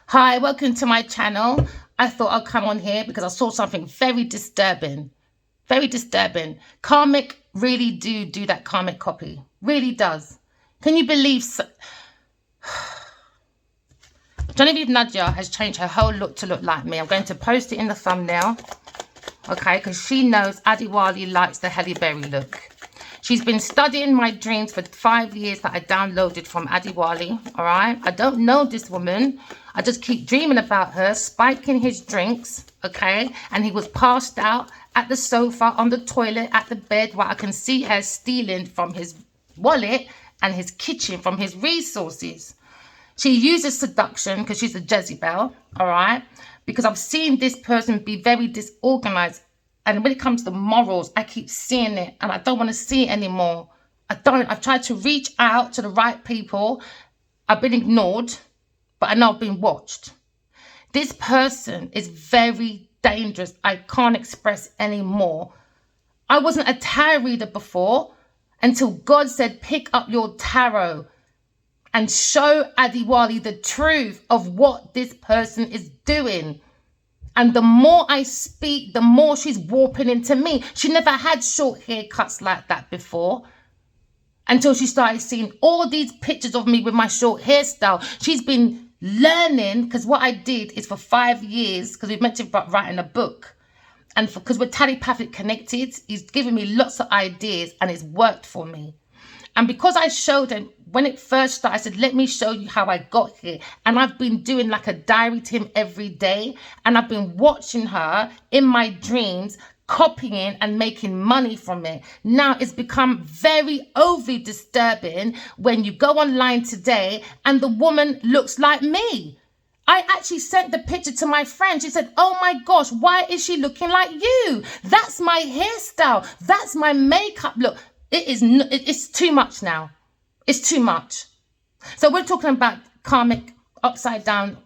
Hi, welcome to my channel. I thought I'd come on here because I saw something very disturbing. Very disturbing. Karmic really do that karmic copy. Really does. Can you believe Geneiveve Nnaji has changed her whole look to look like me. I'm going to post it in the thumbnail. Okay, because she knows Adiwali likes the Halle Berry look. She's been studying my dreams for 5 years that I downloaded from Adiwali, all right? I don't know this woman. I just keep dreaming about her, spiking his drinks, okay? And he was passed out at the sofa, on the toilet, at the bed, where I can see her stealing from his wallet and his kitchen, from his resources. She uses seduction because she's a Jezebel, all right? Because I've seen this person be very disorganized. And when it comes to morals, I keep seeing it and I don't want to see it anymore. I've tried to reach out to the right people. I've been ignored, but I know I've been watched. This person is very dangerous. I can't express anymore. I wasn't a tarot reader before until God said, pick up your tarot and show Adiwali the truth of what this person is doing. And the more I speak, the more she's warping into me. She never had short haircuts like that before until she started seeing all these pictures of me with my short hairstyle. She's been learning, because what I did is for 5 years, because we've meant to be writing a book. And because we're telepathic connected, he's given me lots of ideas and it's worked for me. And because I showed him, when it first started, I said, let me show you how I got here. And I've been doing like a diary to him every day. And I've been watching her in my dreams, copying and making money from it. Now it's become very overly disturbing when you go online today and the woman looks like me. I actually sent the picture to my friend. She said, oh my gosh, why is she looking like you? That's my hairstyle. That's my makeup look. It's too much now. It's too much. So we're talking about karmic, upside down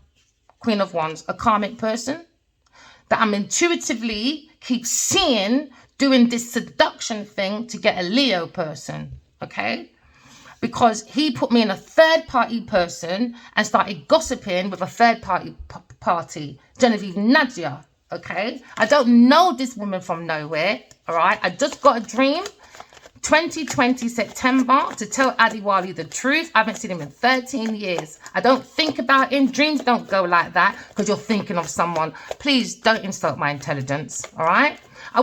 Queen of Wands, a karmic person that I'm intuitively keep seeing doing this seduction thing to get a Leo person, okay? Because he put me in a third party person and started gossiping with a third party, Geneiveve Nnaji, okay? I don't know this woman from nowhere, all right? I just got a dream. 2020 September to tell Adiwali the truth. I haven't seen him in 13 years. I don't think about him. Dreams don't go like that because you're thinking of someone. Please don't insult my intelligence, all right? I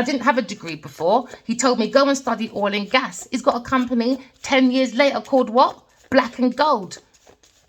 didn't have a degree before. He told me, go and study oil and gas. He's got a company 10 years later called what? Black and Gold.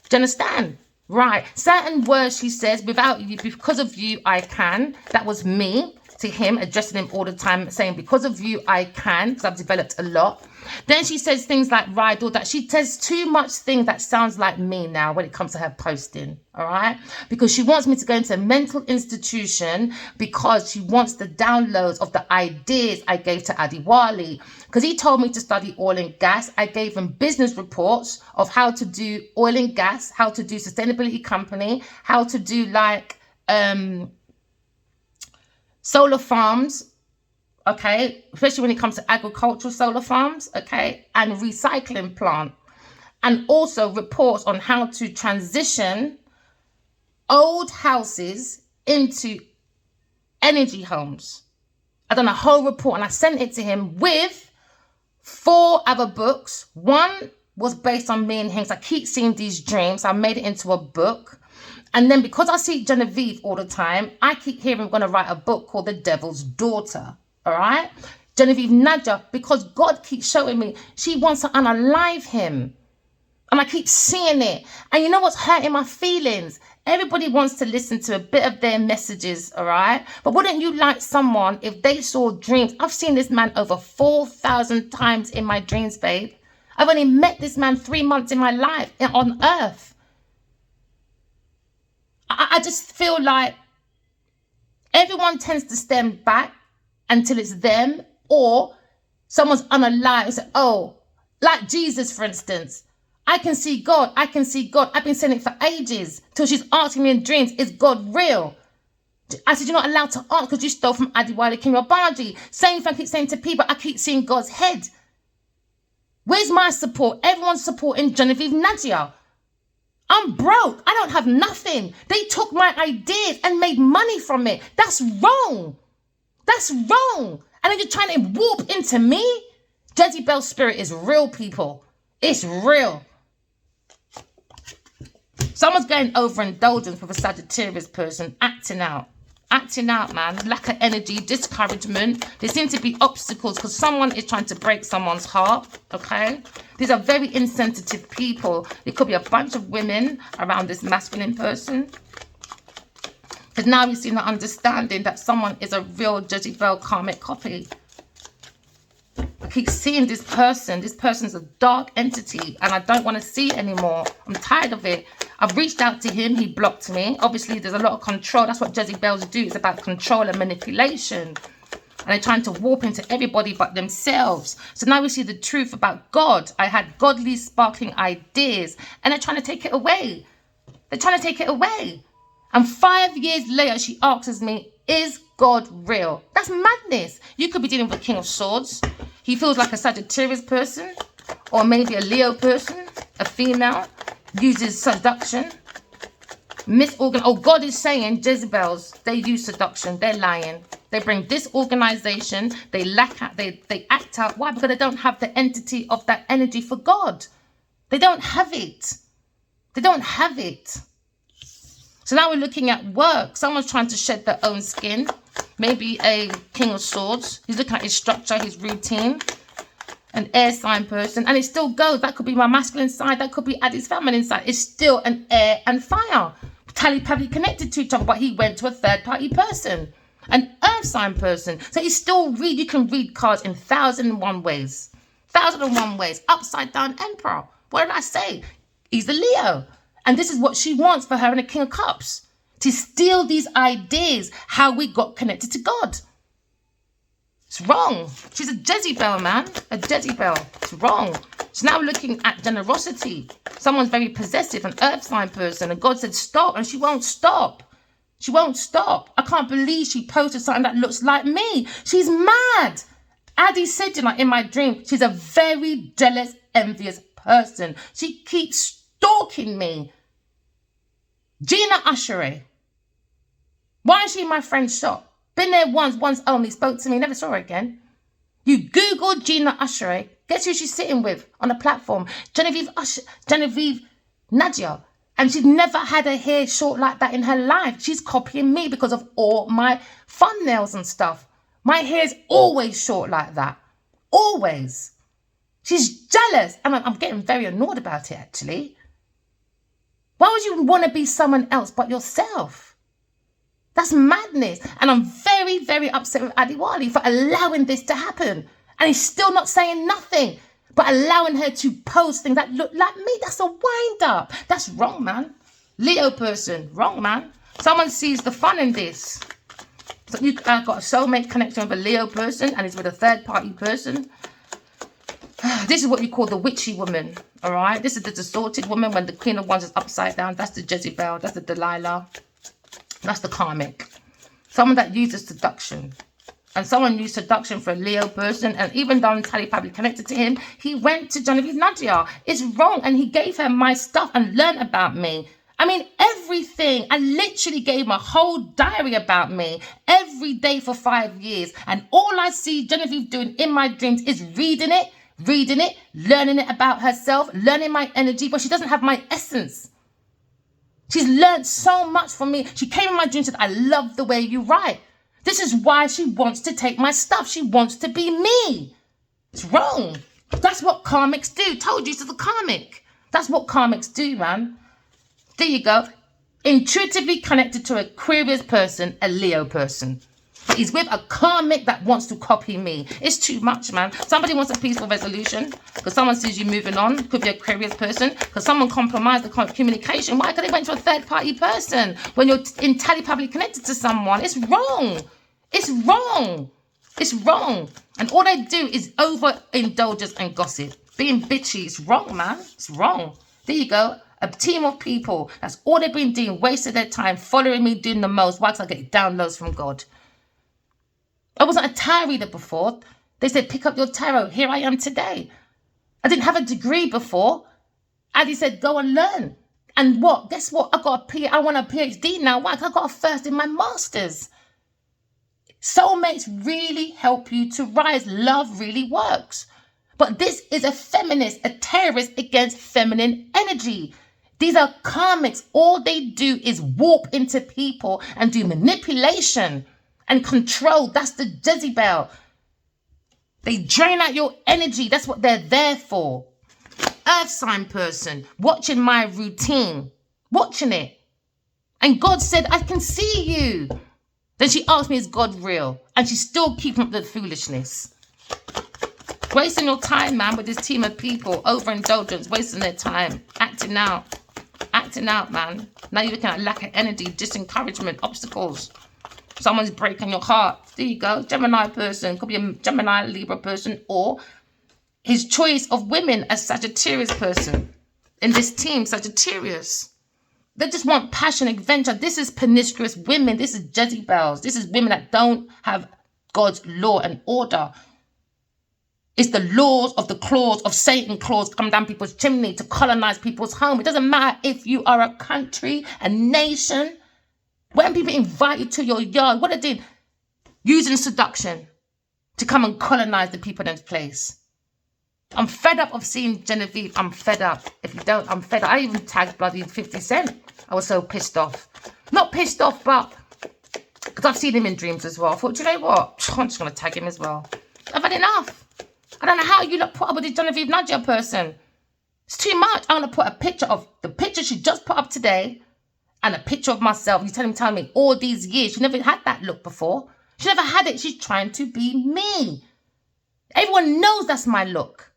Do you understand? Right. Certain words she says, without you, because of you, I can. That was me. To him, addressing him all the time, saying, because of you, I can, because I've developed a lot. Then she says things like ride or that. She says too much things that sounds like me now when it comes to her posting, all right? Because she wants me to go into a mental institution because she wants the downloads of the ideas I gave to Adiwali. Because he told me to study oil and gas. I gave him business reports of how to do oil and gas, how to do sustainability company, how to do like, solar farms, okay, especially when it comes to agricultural solar farms, okay, and recycling plant. And also reports on how to transition old houses into energy homes. I done a whole report and I sent it to him with 4 other books. One was based on me and him. So I keep seeing these dreams. So I made it into a book. And then because I see Geneiveve all the time, I keep hearing I'm going to write a book called The Devil's Daughter. All right? Geneiveve Nnaji, because God keeps showing me she wants to unalive him. And I keep seeing it. And you know what's hurting my feelings? Everybody wants to listen to a bit of their messages, all right? But wouldn't you like someone if they saw dreams? I've seen this man over 4,000 times in my dreams, babe. I've only met this man 3 months in my life on earth. I just feel like everyone tends to stand back until it's them or someone's unalive and say, oh, like Jesus, for instance. I can see God. I can see God. I've been saying it for ages till she's asking me in dreams, is God real? I said, you're not allowed to ask because you stole from Adiwali Kinrabaji. Same thing I keep saying to people, I keep seeing God's head. Where's my support? Everyone's supporting Geneiveve Nnaji. I'm broke. I don't have nothing. They took my ideas and made money from it. That's wrong. That's wrong. And then you're trying to warp into me? Jezebel spirit is real, people. It's real. Someone's going overindulgence with a Sagittarius person, acting out. Acting out, man. Lack of energy, discouragement. There seem to be obstacles because someone is trying to break someone's heart, okay? These are very insensitive people. It could be a bunch of women around this masculine person. Because now we've seen the understanding that someone is a real Jezebel karmic copy. I keep seeing this person. This person's a dark entity and I don't want to see it anymore. I'm tired of it. I've reached out to him. He blocked me. Obviously, there's a lot of control. That's what Jezebels do. It's about control and manipulation. And they're trying to warp into everybody but themselves. So now we see the truth about God. I had godly, sparkling ideas. And they're trying to take it away. They're trying to take it away. And 5 years later, she asks me, is God real? That's madness. You could be dealing with a King of Swords. He feels like a Sagittarius person. Or maybe a Leo person. A female. Uses seduction. Oh, God is saying Jezebels, they use seduction. They're lying. They bring disorganization. They act out. Why? Because they don't have the entity of that energy for God. They don't have it. They don't have it. So now we're looking at work. Someone's trying to shed their own skin. Maybe a King of Swords. He's looking at his structure, his routine. An air sign person. And it still goes. That could be my masculine side. That could be Addie's feminine side. It's still an air and fire. Telepathy connected to each other. But he went to a third party person. An earth sign person. So you can read cards in 1,001 ways. 1,001 ways. Upside down emperor. What did I say? He's the Leo. And this is what she wants for her and the King of Cups. To steal these ideas. How we got connected to God. It's wrong. She's a Jezebel, man. A Jezebel. It's wrong. So now we're looking at generosity. Someone's very possessive, an earth sign person. And God said stop. And she won't stop. She won't stop. I can't believe she posted something that looks like me. She's mad. Addie said, in my dream, she's a very jealous, envious person. She keeps stalking me. Gina Ushery. Why is she in my friend's shop? Been there once only, spoke to me, never saw her again. You Google Gina Ushery. Guess who she's sitting with on the platform? Geneiveve Nnaji. And she's never had her hair short like that in her life. She's copying me because of all my thumbnails and stuff. My hair's always short like that. Always. She's jealous. And I'm getting very annoyed about it, actually. Why would you want to be someone else but yourself? That's madness. And I'm very, very upset with Adiwali for allowing this to happen. And he's still not saying nothing, but allowing her to post things that look like me. That's a wind up. That's wrong, man. Leo person. Wrong, man. Someone sees the fun in this. So you've got a soulmate connection with a Leo person and it's with a third party person. This is what you call the witchy woman. All right. This is the distorted woman when the Queen of Wands is upside down. That's the Jezebel. That's the Delilah. That's the karmic. Someone that uses seduction. And someone used seduction for a Leo person. And even though Natalie probably connected to him, he went to Geneiveve Nnaji. It's wrong. And he gave her my stuff and learned about me. I mean, everything. I literally gave him a whole diary about me every day for 5 years. And all I see Genevieve doing in my dreams is reading it, learning it about herself, learning my energy. But she doesn't have my essence. She's learned so much from me. She came in my dream and said, I love the way you write. This is why she wants to take my stuff. She wants to be me. It's wrong. That's what karmics do. Told you, it's the karmic. That's what karmics do, man. There you go. Intuitively connected to an Aquarius person, a Leo person. But he's with a karmic that wants to copy me. It's too much, man. Somebody wants a peaceful resolution because someone sees you moving on. Could be a Aquarius person because someone compromised the communication. Why? Because they went to a third party person when you're entirely publicly connected to someone. It's wrong. It's wrong. It's wrong. And all they do is overindulgence and gossip. Being bitchy. It's wrong, man. It's wrong. There you go. A team of people. That's all they've been doing. Wasted their time following me doing the most. Why? Because I get downloads from God. I wasn't a tarot reader before. They said, pick up your tarot. Here I am today. I didn't have a degree before. Addie said, go and learn. And what? Guess what? I want a PhD now. Why? 'Cause I got a first in my master's. Soulmates really help you to rise. Love really works. But this is a feminist, a terrorist against feminine energy. These are karmics. All they do is warp into people and do manipulation and control. That's the Jezebel. They drain out your energy. That's what they're there for. Earth sign person, watching my routine, watching it. And God said, I can see you. Then she asked me, is God real? And she's still keeping up the foolishness. Wasting your time, man, with this team of people, overindulgence, wasting their time, acting out, man. Now you're looking at lack of energy, disencouragement, obstacles. Someone's breaking your heart. There you go. Gemini person, could be a Gemini, Libra person, or his choice of women, a Sagittarius person. In this team, Sagittarius. They just want passion, adventure. This is promiscuous women. This is Jezebels. This is women that don't have God's law and order. It's the laws of the claws of Satan claws come down people's chimney to colonize people's home. It doesn't matter if you are a country, a nation. When people invite you to your yard, what they did? Using seduction to come and colonize the people in this place. I'm fed up of seeing Genevieve. I'm fed up. If you don't, I'm fed up. I even tagged bloody 50 Cent. I was so pissed off. Not pissed off, but because I've seen him in dreams as well. I thought, do you know what? I'm just going to tag him as well. I've had enough. I don't know how you put up with this Geneiveve Nnaji person. It's too much. I'm going to put a picture of the picture she just put up today and a picture of myself. You telling me all these years she never had that look before. She never had it. She's trying to be me. Everyone knows that's my look.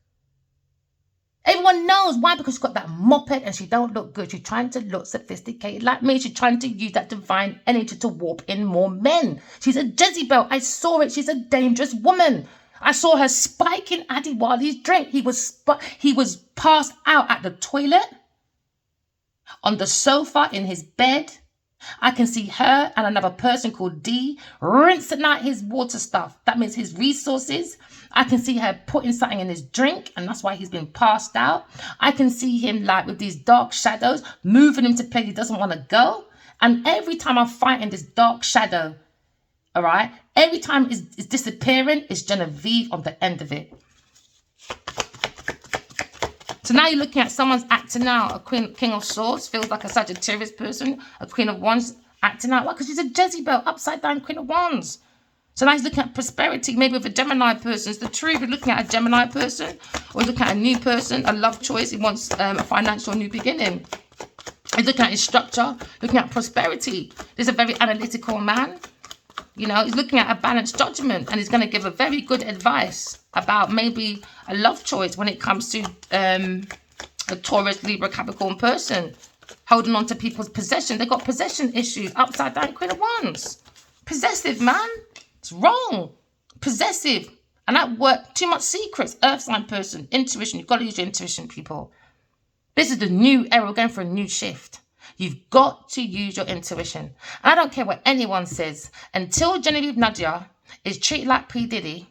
Everyone knows. Why? Because she's got that moped and she don't look good. She's trying to look sophisticated like me. She's trying to use that divine energy to warp in more men. She's a Jezebel. I saw it. She's a dangerous woman. I saw her spiking Adiwali's drink. He was passed out at the toilet, on the sofa, in his bed. I can see her and another person called D rinsing out his water stuff. That means his resources. I can see her putting something in his drink, and that's why he's been passed out. I can see him like with these dark shadows, moving him to place he doesn't want to go. And every time I'm fighting this dark shadow, all right, every time it's disappearing, it's Genevieve on the end of it. So now you're looking at someone's acting out. A King of Swords feels like a Sagittarius person. A Queen of Wands acting out. Why? Because she's a Jezebel, upside down Queen of Wands. So now he's looking at prosperity, maybe with a Gemini person. It's the truth. We're looking at a Gemini person, or he's looking at a new person, a love choice. He wants a financial new beginning. He's looking at his structure, looking at prosperity. This is a very analytical man. You know, he's looking at a balanced judgment, and he's going to give a very good advice about maybe a love choice when it comes to a Taurus, Libra, Capricorn person holding on to people's possession. They've got possession issues, upside down Queen of Wands. Possessive, man. It's wrong. Possessive. And at work, too much secrets. Earth sign person, intuition. You've got to use your intuition, people. This is the new era. We're going for a new shift. You've got to use your intuition. And I don't care what anyone says. Until Geneiveve Nnaji is treated like P. Diddy,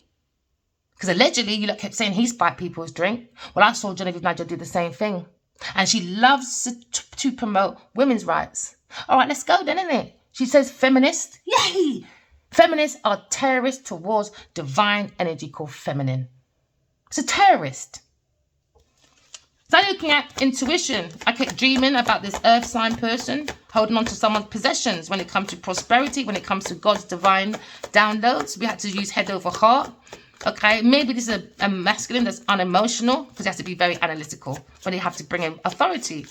because allegedly you kept saying he spiked people's drink. Well, I saw Geneiveve Nnaji do the same thing. And she loves to promote women's rights. All right, let's go then, innit? She says feminist. Yay! Feminists are terrorists towards divine energy called feminine. It's a terrorist. So I'm looking at intuition. I kept dreaming about this earth sign person holding on to someone's possessions when it comes to prosperity, when it comes to God's divine downloads. We had to use head over heart. Okay, maybe this is a masculine that's unemotional because he has to be very analytical when they have to bring in authority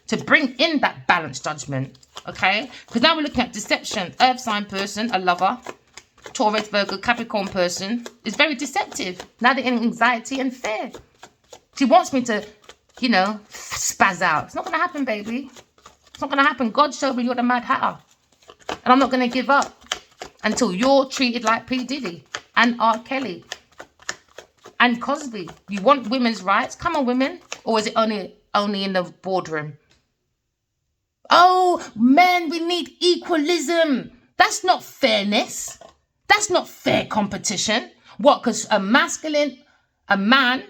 to bring in that balanced judgment. Okay, because now we're looking at deception. Earth sign person, a lover. Taurus, Virgo, Capricorn person is very deceptive. Now they're in anxiety and fear. She wants me to, you know, spaz out. It's not going to happen, baby. It's not going to happen. God showed me you're the Mad Hatter. And I'm not going to give up until you're treated like P. Diddy and R. Kelly and Cosby. You want women's rights? Come on, women. Or is it only in the boardroom? Oh, men, we need equalism. That's not fairness. That's not fair competition. What? Because a man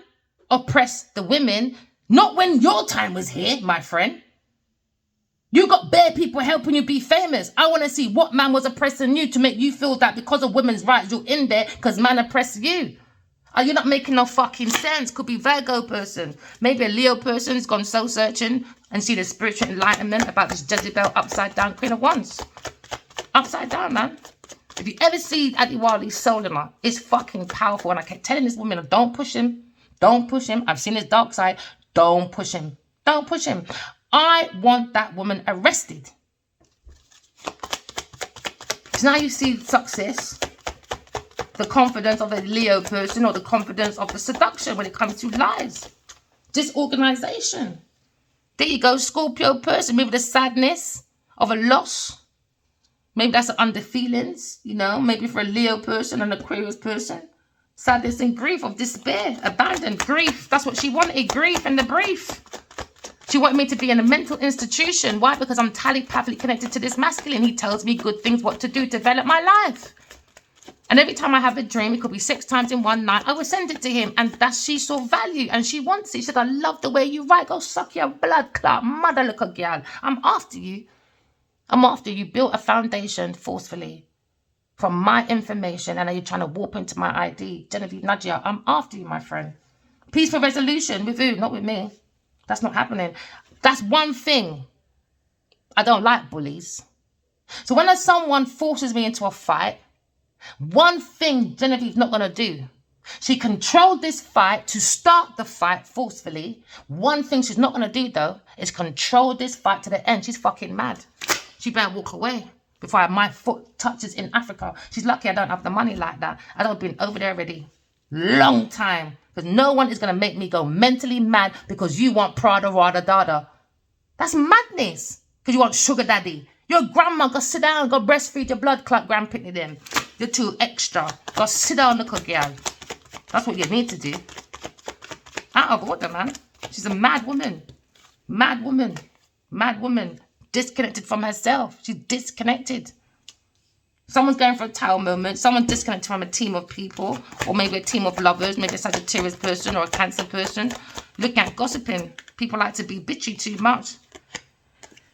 oppressed the women. Not when your time was here, my friend. You got bare people helping you be famous. I want to see what man was oppressing you to make you feel that because of women's rights, you're in there because man oppressed you. Are you not making no fucking sense? Could be Virgo person. Maybe a Leo person's gone soul searching and see the spiritual enlightenment about this Jezebel upside down Queen of Wands. Upside down, man. If you ever see Adiwali's soul in her, it's fucking powerful. And I kept telling this woman, don't push him. Don't push him. I've seen his dark side. Don't push him. Don't push him. I want that woman arrested. So now you see success. The confidence of a Leo person or the confidence of the seduction when it comes to lies. Disorganization. There you go, Scorpio person. Maybe the sadness of a loss. Maybe that's the under feelings, you know. Maybe for a Leo person and an Aquarius person. Sadness and grief of despair. Abandoned grief. That's what she wanted. Grief and the brief. She wanted me to be in a mental institution. Why? Because I'm telepathically connected to this masculine. He tells me good things, what to do to develop my life. And every time I have a dream, it could be 6 times in one night, I will send it to him. And that's, she saw value and she wants it. She said, I love the way you write. Go suck your blood clot, mother look a girl. I'm after you. I'm after you. Built a foundation forcefully from my information. And now you're trying to warp into my ID. Geneiveve Nnaji, I'm after you, my friend. Peaceful resolution with who? Not with me. That's not happening. That's one thing. I don't like bullies. So when someone forces me into a fight, one thing Geneiveve's not going to do. She controlled this fight to start the fight forcefully. One thing she's not going to do, though, is control this fight to the end. She's fucking mad. She better walk away before my foot touches in Africa. She's lucky I don't have the money like that. I'd have been over there already. Long time. Because no one is going to make me go mentally mad because you want Prada, Rada, Dada. That's madness. Because you want sugar daddy. Your grandma, go sit down, go breastfeed your blood clot grandpitney them. You're too extra. Go sit down, look girl. That's what you need to do. Out of order, man. She's a mad woman. Mad woman. Mad woman. Disconnected from herself. She's disconnected. Someone's going for a tower moment. Someone's disconnected from a team of people. Or maybe a team of lovers. Maybe a Sagittarius person or a Cancer person. Looking at gossiping. People like to be bitchy too much.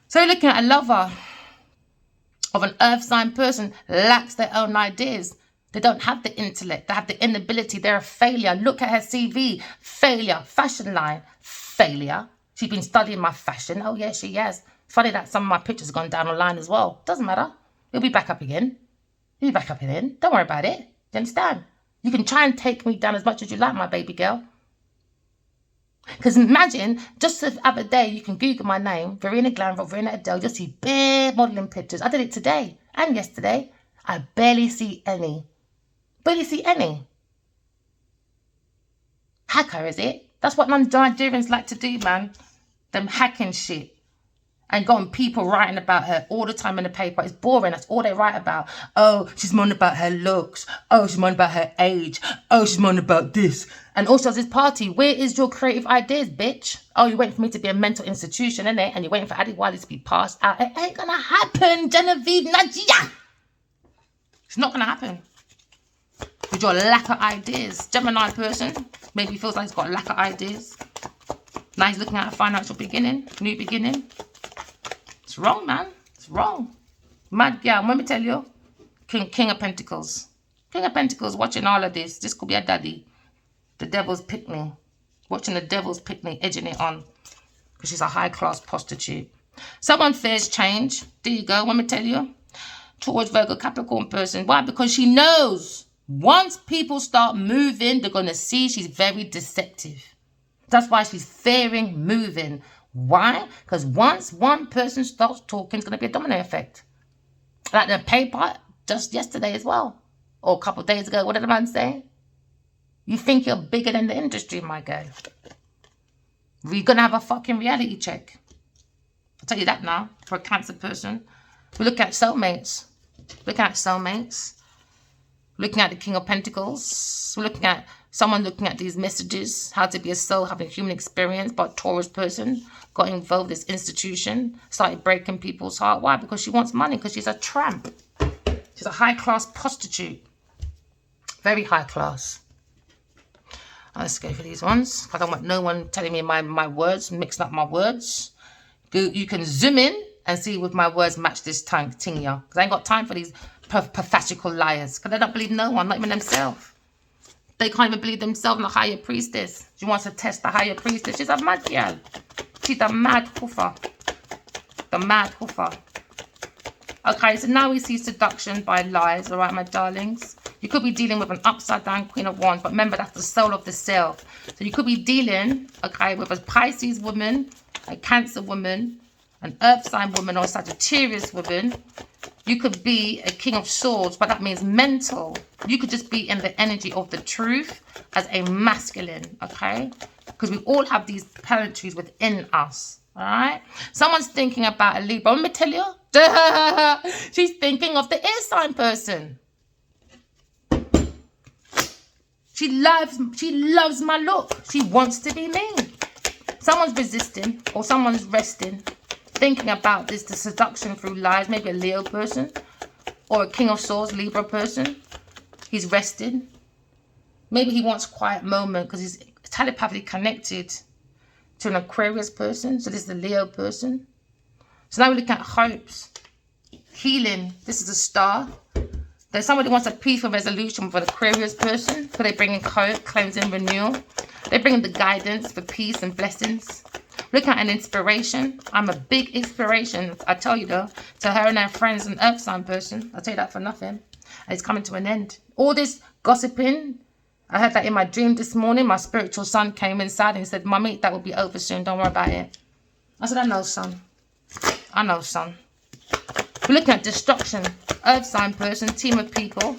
So you're looking at a lover of an earth sign person lacks their own ideas. They don't have the intellect. They have the inability. They're a failure. Look at her CV. Failure. Fashion line. Failure. She's been studying my fashion. Oh, yeah, she has. It's funny that some of my pictures have gone down online as well. Doesn't matter. It'll be back up again. It'll be back up again. Don't worry about it. You understand? You can try and take me down as much as you like, my baby girl. Because imagine, just the other day, you can Google my name, Verena Glanville, Verena Adele, you'll see bare modelling pictures. I did it today and yesterday. I barely see any. Barely see any. Hacker, is it? That's what Nigerians like to do, man. Them hacking shit. And got people writing about her all the time in the paper. It's boring. That's all they write about. Oh, she's moaning about her looks. Oh, she's moaning about her age. Oh, she's moaning about this. And also this party. Where is your creative ideas, bitch? Oh, you're waiting for me to be a mental institution, innit? And you're waiting for Adiwali to be passed out. It ain't gonna happen, Geneiveve Nnaji. It's not gonna happen. With your lack of ideas. Gemini person. Maybe feels like he's got a lack of ideas. Now he's looking at a financial beginning. New beginning. It's wrong, man. It's wrong. Mad girl. Let me tell you. King of Pentacles. King of Pentacles watching all of this. This could be a daddy. The devil's picnic. Watching the devil's picnic, edging it on. Because she's a high-class prostitute. Someone fears change. There you go. Let me tell you. Towards Virgo Capricorn person. Why? Because she knows once people start moving, they're going to see she's very deceptive. That's why she's fearing moving. Why? Because once one person starts talking, it's going to be a domino effect. Like the paper just yesterday as well. Or a couple of days ago. What did the man say? You think you're bigger than the industry, my guy. We're going to have a fucking reality check. I'll tell you that now. For a Cancer person. We look at soulmates. Looking at soulmates. Looking at the King of Pentacles. We're looking at someone looking at these messages. How to be a soul, having human experience. But Taurus person got involved in this institution. Started breaking people's heart. Why? Because she wants money. Because she's a tramp. She's a high-class prostitute. Very high class. Let's go for these ones. I don't want no one telling me my words, mixing up my words. You can zoom in and see if my words match this time, thing, yeah. Because I ain't got time for these pathetical liars. Because they don't believe no one, not even themselves. They can't even believe themselves in the higher priestess. She wants to test the higher priestess. She's a mad girl. She's a mad hoofer. The mad hoofer. Okay, so now we see seduction by lies, all right, my darlings. You could be dealing with an upside down Queen of Wands, but remember, that's the soul of the self. So you could be dealing, okay, with a Pisces woman, a Cancer woman, an Earth sign woman, or a Sagittarius woman. You could be a King of Swords, but that means mental. You could just be in the energy of the truth as a masculine, okay? Because we all have these planetaries within us, all right? Someone's thinking about a Libra. Let me tell you, she's thinking of the air sign person. She loves my look. She wants to be me. Someone's resisting or someone's resting, thinking about this, the seduction through lies. Maybe a Leo person or a King of Swords, Libra person. He's resting. Maybe he wants a quiet moment because he's telepathically connected to an Aquarius person. So this is the Leo person. So now we're looking at hopes, healing. This is a star. There's somebody who wants a peaceful resolution with an Aquarius person. So they bring in hope, cleansing, renewal. They bring in the guidance for peace and blessings. Look at an inspiration. I'm a big inspiration, I tell you though, to her and her friends, an Earth sign person. I'll tell you that for nothing. And it's coming to an end. All this gossiping, I heard that in my dream this morning. My spiritual son came inside and he said, Mummy, that will be over soon. Don't worry about it. I said, I know, son. I know, son. We're looking at destruction. Earth sign person, team of people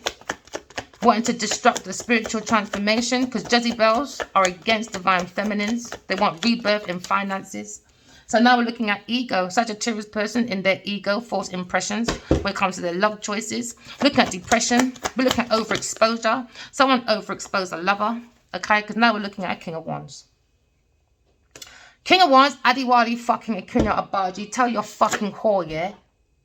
wanting to disrupt the spiritual transformation because Jezebels are against divine feminines. They want rebirth in finances. So now we're looking at ego. Sagittarius person in their ego, false impressions when it comes to their love choices. Looking at depression. We're looking at overexposure. Someone overexposed a lover. Okay, because now we're looking at a King of Wands. King of Wands, Adiwali fucking Akunya Abaji. Tell your fucking whore, yeah?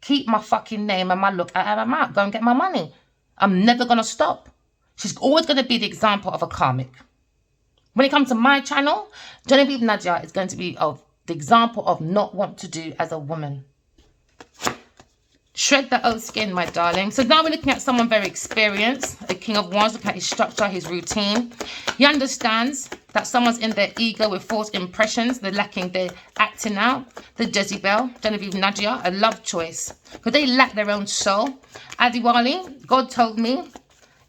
Keep my fucking name and my look out of my mouth. Go and get my money. I'm never going to stop. She's always going to be the example of a karmic. When it comes to my channel, Geneiveve Nnaji is going to be the example of not what to do as a woman. Shred the old skin, my darling. So now we're looking at someone very experienced. A King of Wands. Look at his structure, his routine. He understands that someone's in their ego with false impressions. They're lacking their acting out. The Jezebel, Geneiveve Nnaji, a love choice. Because they lack their own soul. Adiwali, God told me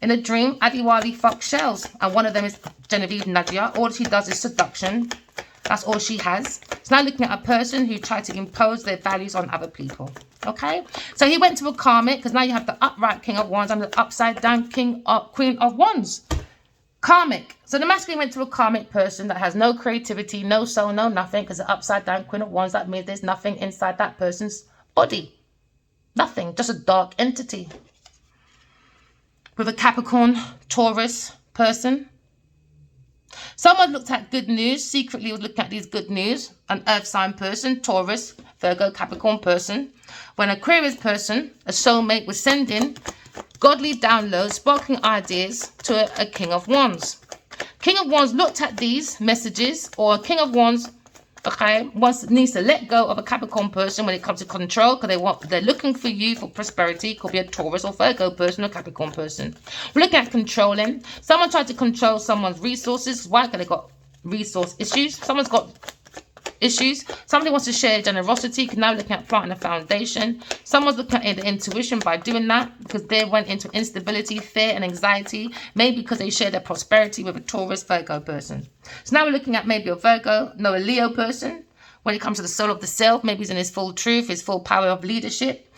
in a dream, Adiwali fucks shells. And one of them is Geneiveve Nnaji. All she does is seduction. That's all she has. So now looking at a person who tried to impose their values on other people. Okay? So he went to a karmic because now you have the upright King of Wands and the upside down Queen of Wands. Karmic. So the masculine went to a karmic person that has no creativity, no soul, no nothing, because the upside down Queen of Wands, that means there's nothing inside that person's body. Nothing. Just a dark entity. With a Capricorn, Taurus person. Someone looked at good news, secretly was looking at these good news. An Earth sign person, Taurus, Virgo, Capricorn person. When an Aquarius person, a soulmate, was sending godly downloads, sparkling ideas to a King of Wands. King of Wands looked at these messages, or a King of Wands, okay, needs to let go of a Capricorn person when it comes to control, because they're looking for you for prosperity. Could be a Taurus or Virgo person or Capricorn person. We're looking at controlling. Someone tried to control someone's resources. Why? Because they got resource issues. Someone's got issues. Somebody wants to share generosity. Because now we're looking at planting a foundation. Someone's looking at the intuition by doing that, because they went into instability, fear, and anxiety. Maybe because they share their prosperity with a Taurus, Virgo person. So now we're looking at maybe a a Leo person. When it comes to the soul of the self, maybe he's in his full truth, his full power of leadership.